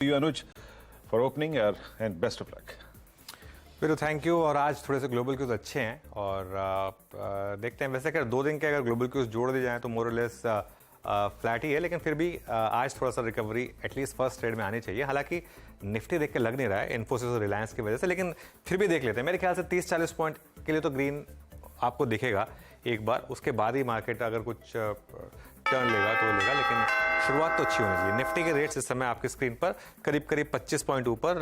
you Anuj for opening and best of luck. फिर thank you. और आज थोड़े से ग्लोबल क्यूज अच्छे हैं और देखते हैं। वैसे अगर 2 दिन के अगर ग्लोबल क्यूज जोड़ दिए जाएं तो मोर और लेस फ्लैट ही है, लेकिन फिर भी आज थोड़ा सा रिकवरी एटलीस्ट फर्स्ट ट्रेड में आनी चाहिए। हालांकि निफ्टी देख के लग नहीं रहा है इन्फोसिस और रिलायंस की वजह से, लेकिन फिर भी देख लेते हैं। मेरे ख्याल से 30-40 पॉइंट के लिए तो ग्रीन आपको दिखेगा एक बार, उसके बाद ही मार्केट अगर कुछ टर्न लेगा तो लेगा, लेकिन शुरुआत तो अच्छी होनी चाहिए। निफ्टी के रेट्स इस समय आपकी स्क्रीन पर करीब 25 पॉइंट ऊपर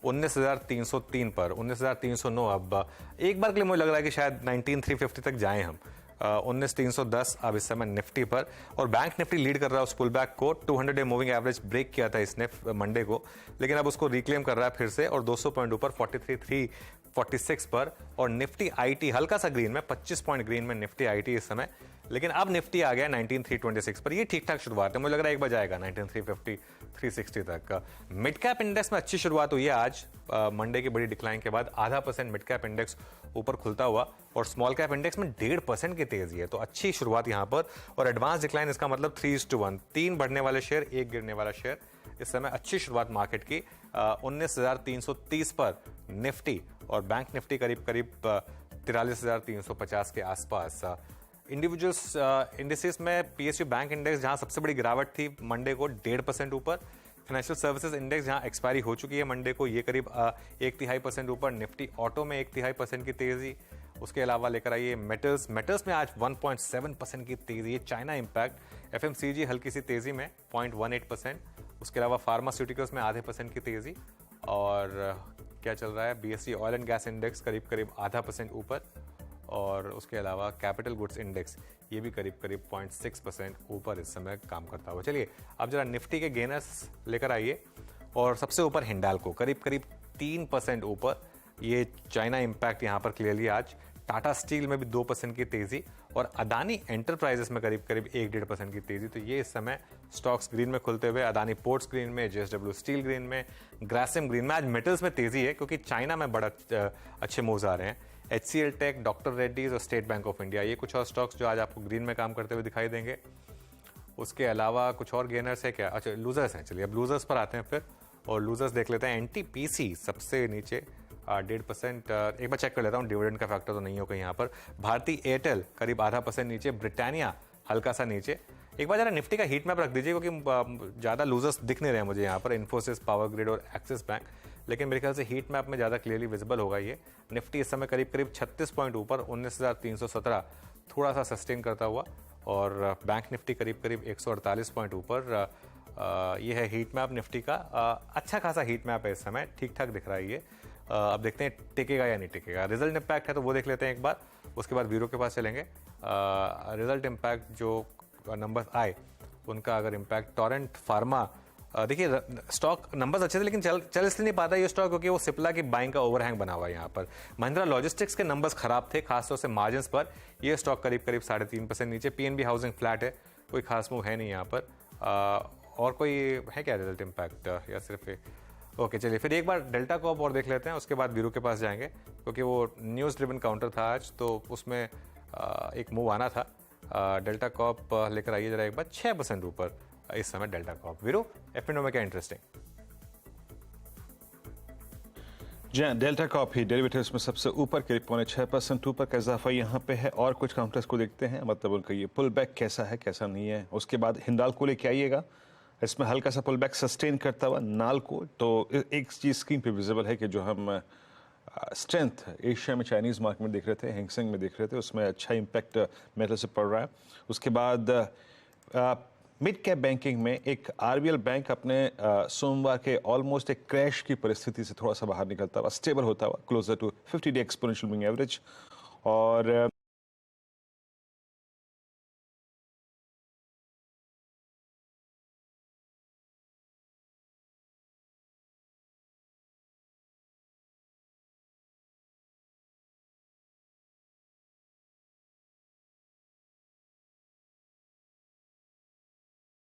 19,303 पर 19,309। अब एक बार के लिए मुझे लग रहा है कि शायद 19,350 तक जाएं हम। 19,310 अब इस समय निफ्टी पर, और बैंक निफ्टी लीड कर रहा है उस पुल बैक को। 200 डे मूविंग एवरेज ब्रेक किया था इसने मंडे को, लेकिन अब उसको रिक्लेम कर रहा है फिर से, और 200 पॉइंट ऊपर 43,346 पर। और निफ्टी आईटी हल्का सा ग्रीन में, 25 पॉइंट ग्रीन में निफ्टी आईटी इस समय, लेकिन अब निफ्टी आ गया 19,326 पर। ये ठीक ठाक शुरुआत है, मुझे लग रहा है एक बार जाएगा 19,350 360 तक। मिड कैप इंडेक्स में अच्छी शुरुआत हुई है आज मंडे की बड़ी डिक्लाइन के बाद। 0.5% मिड कैप इंडेक्स ऊपर खुलता हुआ, और स्मॉल कैप इंडेक्स में 1.5% की तेजी है, तो अच्छी शुरुआत यहां पर। और एडवांस डिक्लाइन इसका मतलब 3:1, 3 बढ़ने वाले शेयर 1 गिरने वाला शेयर। इस समय अच्छी शुरुआत मार्केट की 19,330 पर निफ्टी, और बैंक निफ्टी करीब 43,350 के आसपास। इंडिविजुअल्स इंडिसेस में पीएसयू बैंक इंडेक्स जहां सबसे बड़ी गिरावट थी मंडे को 1.5% ऊपर। फाइनेंशियल सर्विसेज इंडेक्स जहां एक्सपायरी हो चुकी है मंडे को, ये करीब 1/3% ऊपर। निफ्टी ऑटो में 1/3% की तेजी। उसके अलावा लेकर आइए मेटल्स में आज 1.7% की तेजी है, चाइना इंपैक्ट। एफएमसीजी हल्की सी तेजी में 0.18%। उसके अलावा फार्मास्यूटिकल्स में 0.5% की तेजी। और क्या चल रहा है, BSE oil and gas index करीब 0.5% ऊपर। और उसके अलावा कैपिटल गुड्स इंडेक्स ये भी करीब 0.6% ऊपर इस समय काम करता हुआ। चलिए अब जरा निफ्टी के गेनर्स लेकर आइए, और सबसे ऊपर हिंडाल्को करीब 3% ऊपर। ये चाइना इंपैक्ट यहाँ पर क्लियरली आज। टाटा स्टील में भी 2% की तेजी, और अदानी एंटरप्राइजेस में करीब 1-1.5% की तेजी। तो ये इस समय स्टॉक्स ग्रीन में खुलते हुए, अदानी पोर्ट्स ग्रीन में, जेएसडब्ल्यू स्टील ग्रीन में, ग्रासिम ग्रीन में। आज मेटल्स में तेजी है क्योंकि चाइना में बड़ा अच्छे मूव्स आ रहे हैं। HCL टेक, डॉक्टर रेड्डीज और स्टेट बैंक ऑफ इंडिया, ये कुछ और स्टॉक्स जो आज आपको ग्रीन में काम करते हुए दिखाई देंगे। उसके अलावा कुछ और गेनर्स है क्या? अच्छा, लूजर्स हैं। चलिए अब लूजर्स पर आते हैं फिर, और लूजर्स देख लेते हैं। एनटीपीसी सबसे नीचे 1.5%। एक बार चेक कर लेता हूँ डिविडेंड का फैक्टर तो नहीं हो कहीं यहाँ पर। भारती एयरटेल करीब 0.5% नीचे। ब्रिटानिया हल्का सा नीचे। एक बार जरा निफ्टी का हीट मैप रख दीजिए, क्योंकि ज़्यादा लूजर्स दिख नहीं रहे हैं मुझे यहाँ पर। इन्फोसिस, पावर ग्रिड और एक्सिस बैंक, लेकिन मेरे ख्याल से हीट मैप में ज़्यादा क्लियरली विजिबल होगा ये। निफ्टी इस समय करीब 36 पॉइंट ऊपर 19,317, थोड़ा सा सस्टेन करता हुआ। और बैंक निफ्टी करीब 148 पॉइंट ऊपर। ये है हीट मैप निफ्टी का। अच्छा खासा हीट मैप है इस समय, ठीक ठाक दिख रहा है ये। अब देखते हैं टिकेगा या नहीं टिकेगा। रिजल्ट इम्पैक्ट है तो वो देख लेते हैं एक बार, उसके बाद वीरो के पास चलेंगे। रिजल्ट इम्पैक्ट जो नंबर्स आए उनका अगर इम्पैक्ट, टोरेंट फार्मा, देखिए स्टॉक नंबर्स अच्छे थे लेकिन चल इसलिए नहीं पाता ये स्टॉक क्योंकि वो सिप्ला की बाइंग का ओवरहैंग बना हुआ है यहाँ पर। महिंद्रा लॉजिस्टिक्स के नंबर्स खराब थे, खासतौर से मार्जिन पर। ये स्टॉक करीब 3.5% नीचे। पीएनबी हाउसिंग फ्लैट है, कोई खास मूव है नहीं यहाँ पर। और कोई है क्या रिजल्ट इम्पैक्ट, या सिर्फ ओके चलिए फिर एक बार डेल्टा कॉप और देख लेते हैं, उसके बाद वीरू के पास जाएंगे, क्योंकि वो न्यूज़ ड्रिवन काउंटर था आज, तो उसमें एक मूव आना था। डेल्टा कॉप लेकर आइए जरा एक बार। 6% ऊपर इस समय डेल्टा कॉप। वीरू, एफ&ओ में क्या इंटरेस्टिंग? जी हाँ, डेल्टा कॉप ही डेरिवेटिव्स में सबसे ऊपर करीब 6.25% ऊपर का इजाफा यहाँ पे है। और कुछ काउंटर्स को देखते हैं, मतलब उनका ये पुल बैक कैसा है कैसा नहीं है। उसके बाद हिंडाल्को लेके आइएगा, इसमें हल्का सा पुल बैक सस्टेन करता हुआ। नाल्को तो एक चीज़ स्क्रीन पे विजिबल है कि जो हम स्ट्रेंथ एशिया में चाइनीज़ मार्केट में देख रहे थे, हैंगसेंग में देख रहे थे, उसमें अच्छा इम्पैक्ट मेटल से पड़ रहा है। उसके बाद मिड कैप बैंकिंग में एक आरबीएल बैंक अपने सोमवार के ऑलमोस्ट एक क्रैश की परिस्थिति से थोड़ा सा बाहर निकलता हुआ, स्टेबल होता हुआ, closer to 50 day exponential moving average. और